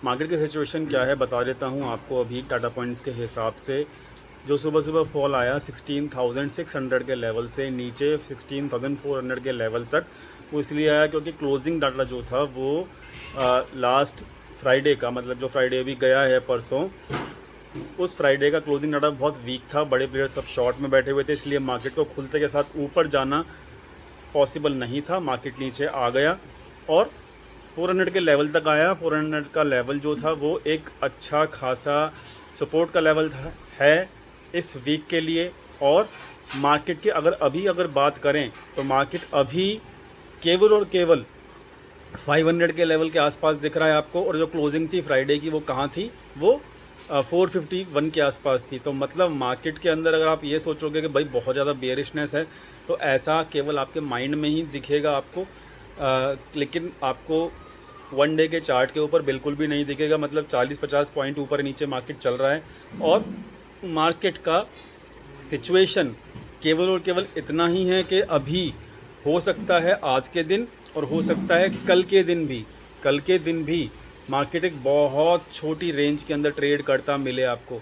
Market की situation क्या है बता देता हूँ आपको। अभी टाटा पॉइंट्स के हिसाब से जो सुबह सुबह फॉल आया 16,600 के लेवल से नीचे 16,400 के लेवल तक, वो इसलिए आया क्योंकि क्लोजिंग डाटा जो था वो लास्ट फ्राइडे का, मतलब जो फ्राइडे अभी गया है परसों, उस फ्राइडे का क्लोजिंग डाटा बहुत वीक था। बड़े प्लेयर सब शॉर्ट में बैठे हुए थे, इसलिए मार्केट को खुलते के साथ ऊपर जाना पॉसिबल नहीं था। मार्केट नीचे आ गया और 400 के लेवल तक आया। 400 का लेवल जो था वो एक अच्छा खासा सपोर्ट का लेवल था है इस वीक के लिए। और मार्केट की अगर बात करें तो मार्केट अभी केवल और केवल 500 के लेवल के आसपास दिख रहा है आपको। और जो क्लोजिंग थी फ्राइडे की वो कहाँ थी, वो 451 के आसपास थी। तो मतलब मार्केट के अंदर अगर आप ये सोचोगे कि भाई बहुत ज़्यादा बेयरिशनेस है, तो ऐसा केवल आपके माइंड में ही दिखेगा आपको, लेकिन आपको वन डे के चार्ट के ऊपर बिल्कुल भी नहीं दिखेगा। मतलब 40-50 पॉइंट ऊपर नीचे मार्केट चल रहा है और मार्केट का सिचुएशन केवल और केवल इतना ही है कि अभी हो सकता है आज के दिन और हो सकता है कल के दिन भी मार्केट एक बहुत छोटी रेंज के अंदर ट्रेड करता मिले आपको।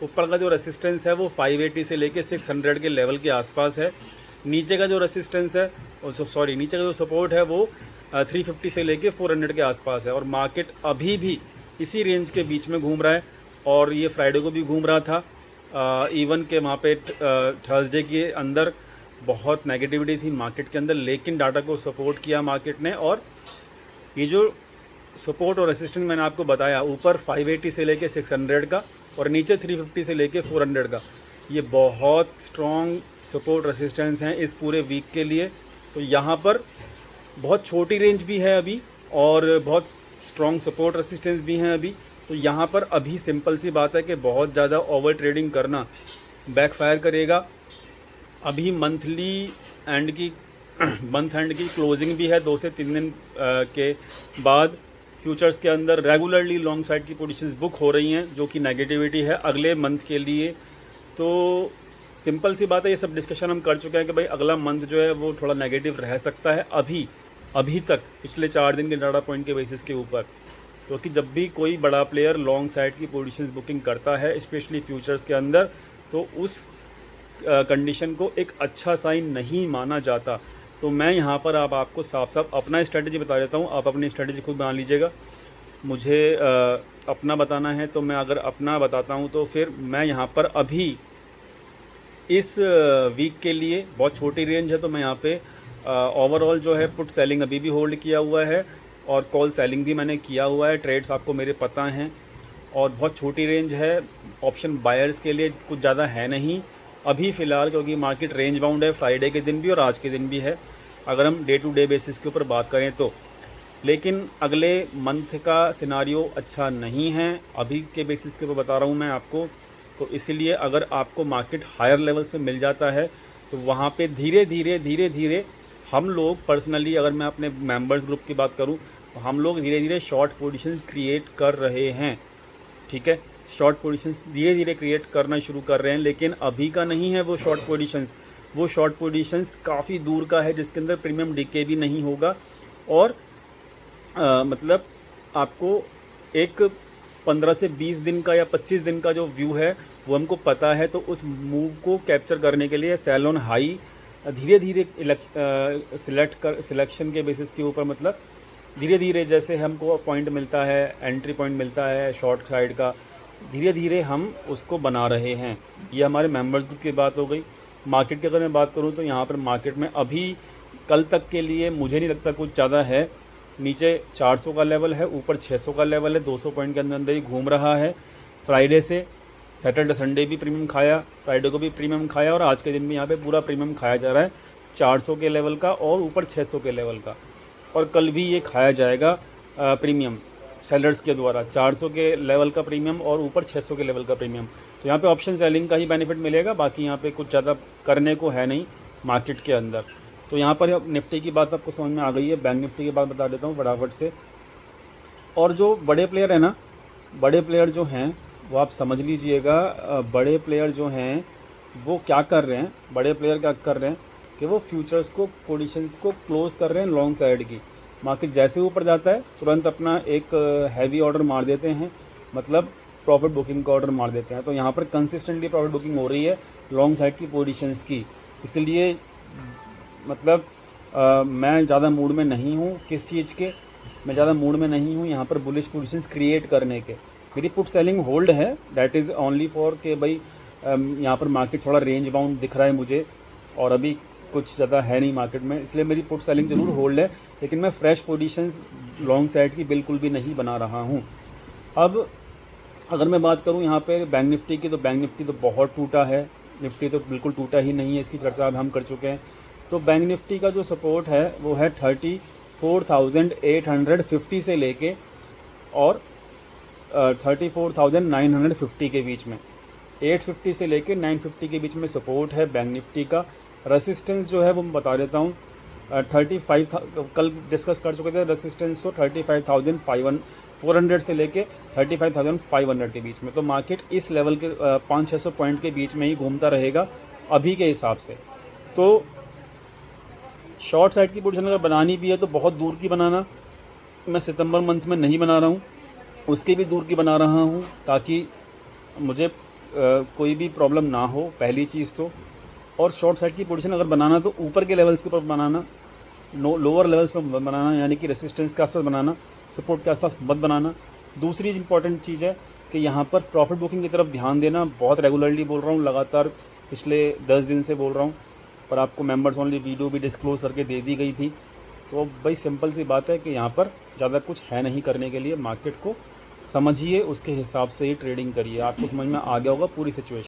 ऊपर का जो रेसिस्टेंस है वो 580 से लेके 600 के लेवल के आसपास है। नीचे का जो रेसिस्टेंस है, नीचे का जो सपोर्ट है वो 350 से लेके 400 के आसपास है। और मार्केट अभी भी इसी रेंज के बीच में घूम रहा है और ये फ्राइडे को भी घूम रहा था। इवन के वहाँ पे थर्सडे के अंदर बहुत नेगेटिविटी थी मार्केट के अंदर, लेकिन डाटा को सपोर्ट किया मार्केट ने। और ये जो सपोर्ट और रेसिस्टेंस मैंने आपको बताया, ऊपर 580 से लेके 600 का और नीचे 350 से लेके 400 का, ये बहुत स्ट्रॉन्ग सपोर्ट रेसिस्टेंस हैं इस पूरे वीक के लिए। तो यहाँ पर बहुत छोटी रेंज भी है अभी और बहुत स्ट्रॉन्ग सपोर्ट रेसिस्टेंस भी हैं अभी। तो यहाँ पर अभी सिंपल सी बात है कि बहुत ज़्यादा ओवर ट्रेडिंग करना बैकफायर करेगा। अभी मंथ एंड की क्लोजिंग भी है 2 से 3 दिन के बाद। फ्यूचर्स के अंदर रेगुलरली लॉन्ग साइड की पोजीशंस बुक हो रही हैं, जो कि नेगेटिविटी है अगले मंथ के लिए। तो सिंपल सी बात है, ये सब डिस्कशन हम कर चुके हैं कि भाई अगला मंथ जो है वो थोड़ा नेगेटिव रह सकता है अभी तक पिछले 4 दिन के डाटा पॉइंट के बेसिस के ऊपर। क्योंकि जब भी कोई बड़ा प्लेयर लॉन्ग साइड की पोजीशंस बुकिंग करता है स्पेशली फ्यूचर्स के अंदर, तो उस कंडीशन को एक अच्छा साइन नहीं माना जाता। तो मैं यहाँ पर आपको साफ साफ अपना स्ट्रेटजी बता देता हूँ, आप अपनी स्ट्रेटजी खुद बना लीजिएगा। मुझे अपना बताना है तो मैं अगर अपना बताता हूँ तो फिर मैं यहाँ पर अभी इस वीक के लिए बहुत छोटी रेंज है, तो मैं यहाँ पे ओवरऑल जो है पुट सेलिंग अभी भी होल्ड किया हुआ है और कॉल सेलिंग भी मैंने किया हुआ है। ट्रेड्स आपको मेरे पता हैं और बहुत छोटी रेंज है। ऑप्शन बायर्स के लिए कुछ ज़्यादा है नहीं अभी फ़िलहाल, क्योंकि मार्केट रेंज बाउंड है फ्राइडे के दिन भी और आज के दिन भी है अगर हम डे टू डे बेसिस के ऊपर बात करें तो। लेकिन अगले मंथ का सिनारियो अच्छा नहीं है अभी के बेसिस के ऊपर बता रहा हूँ मैं आपको। तो इसलिए अगर आपको मार्केट हायर लेवल्स में मिल जाता है तो वहाँ पे धीरे धीरे हम लोग पर्सनली, अगर मैं अपने मेंबर्स ग्रुप की बात करूँ, तो हम लोग धीरे धीरे शॉर्ट पोजीशंस क्रिएट कर रहे हैं। ठीक है, शॉर्ट पोजीशंस धीरे धीरे क्रिएट करना शुरू कर रहे हैं, लेकिन अभी का नहीं है वो शॉर्ट पोजीशंस। वो शॉर्ट पोजीशंस काफ़ी दूर का है जिसके अंदर प्रीमियम डीके भी नहीं होगा। और मतलब आपको एक 15 से 20 दिन का या 25 दिन का जो व्यू है वो हमको पता है। तो उस मूव को कैप्चर करने के लिए सेल ऑन हाई धीरे धीरे सिलेक्शन के बेसिस के ऊपर, मतलब धीरे धीरे जैसे हमको पॉइंट मिलता है, एंट्री पॉइंट मिलता है शॉर्ट साइड का, धीरे धीरे हम उसको बना रहे हैं। ये हमारे मेंबर्स ग्रुप की बात हो गई। मार्केट की अगर मैं बात करूँ तो यहाँ पर मार्केट में अभी कल तक के लिए मुझे नहीं लगता कुछ ज़्यादा है। नीचे 400 का लेवल है, ऊपर 600 का लेवल है, 200 पॉइंट के अंदर ही घूम रहा है। फ्राइडे से सैटरडे संडे भी प्रीमियम खाया, फ्राइडे को भी प्रीमियम खाया और आज के दिन भी यहाँ पे पूरा प्रीमियम खाया जा रहा है 400 के लेवल का और ऊपर 600 के लेवल का। और कल भी ये खाया जाएगा प्रीमियम सेलर्स के द्वारा, 400 के लेवल का प्रीमियम और ऊपर 600 के लेवल का प्रीमियम। तो यहाँ पे ऑप्शन सेलिंग का ही बेनिफिट मिलेगा, बाकी यहाँ पे कुछ ज़्यादा करने को है नहीं मार्केट के अंदर। तो यहाँ पर निफ्टी की बात आपको समझ में आ गई है। बैंक निफ्टी की बात बता देता हूँ फटाफट से। और जो बड़े प्लेयर हैं ना, बड़े प्लेयर जो हैं वो आप समझ लीजिएगा। बड़े प्लेयर जो हैं वो क्या कर रहे हैं, बड़े प्लेयर क्या कर रहे हैं कि वो फ्यूचर्स को पोजीशंस को क्लोज़ कर रहे हैं लॉन्ग साइड की। मार्केट जैसे ऊपर जाता है तुरंत अपना एक हैवी ऑर्डर मार देते हैं, मतलब प्रॉफिट बुकिंग का ऑर्डर मार देते हैं। तो यहाँ पर कंसिस्टेंटली प्रॉफिट बुकिंग हो रही है लॉन्ग साइड की पोजीशंस की। इसलिए मतलब मैं ज़्यादा मूड में नहीं हूँ किस चीज़ के, मैं ज़्यादा मूड में नहीं हूँ यहाँ पर बुलिश पोजीशंस क्रिएट करने के। मेरी पुट सेलिंग होल्ड है, दैट इज़ ओनली फॉर के भाई यहाँ पर मार्केट थोड़ा रेंज बाउंड दिख रहा है मुझे और अभी कुछ ज़्यादा है नहीं मार्केट में, इसलिए मेरी पुट सेलिंग ज़रूर होल्ड है, लेकिन मैं फ्रेश पोजीशंस लॉन्ग साइड की बिल्कुल भी नहीं बना रहा हूँ। अब अगर मैं बात करूँ यहाँ पे बैंक निफ्टी की, तो बैंक निफ्टी तो बहुत टूटा है, निफ्टी तो बिल्कुल टूटा ही नहीं है, इसकी चर्चा अब हम कर चुके हैं। तो बैंक निफ्टी का जो सपोर्ट है वो है 34,850 से लेके और 34,950 के बीच में, 850 से लेके 950 के बीच में सपोर्ट है बैंक निफ्टी का। रेसिस्टेंस जो है वो मैं बता देता हूँ, 35 कल डिस्कस कर चुके थे रेसिस्टेंस को, 35,400 से लेके 35,500 के बीच में। तो मार्केट इस लेवल के 500-600 पॉइंट के बीच में ही घूमता रहेगा अभी के हिसाब से। तो शॉर्ट साइड की पोजीशन अगर बनानी भी है तो बहुत दूर की बनाना, मैं सितंबर मंथ में नहीं बना रहा हूँ, उसके भी दूर की बना रहा हूँ ताकि मुझे कोई भी प्रॉब्लम ना हो, पहली चीज़ तो। और शॉर्ट साइड की पोजीशन अगर बनाना तो ऊपर के लेवल्स के ऊपर बनाना, लोअर लेवल्स पर बनाना, यानी कि रेसिस्टेंस के आसपास बनाना, सपोर्ट के आसपास मत बनाना। दूसरी इंपॉर्टेंट चीज़ है कि यहाँ पर प्रॉफिट बुकिंग की तरफ ध्यान देना। बहुत रेगुलरली बोल रहा हूँ, लगातार पिछले 10 दिन से बोल रहा हूँ, पर आपको मेंबर्स ओनली वीडियो भी डिस्क्लोज करके दे दी गई थी। तो भाई सिंपल सी बात है कि यहाँ पर ज़्यादा कुछ है नहीं करने के लिए, मार्केट को समझिए, उसके हिसाब से ही ट्रेडिंग करिए। आपको समझ में आ गया होगा पूरी सिचुएशन।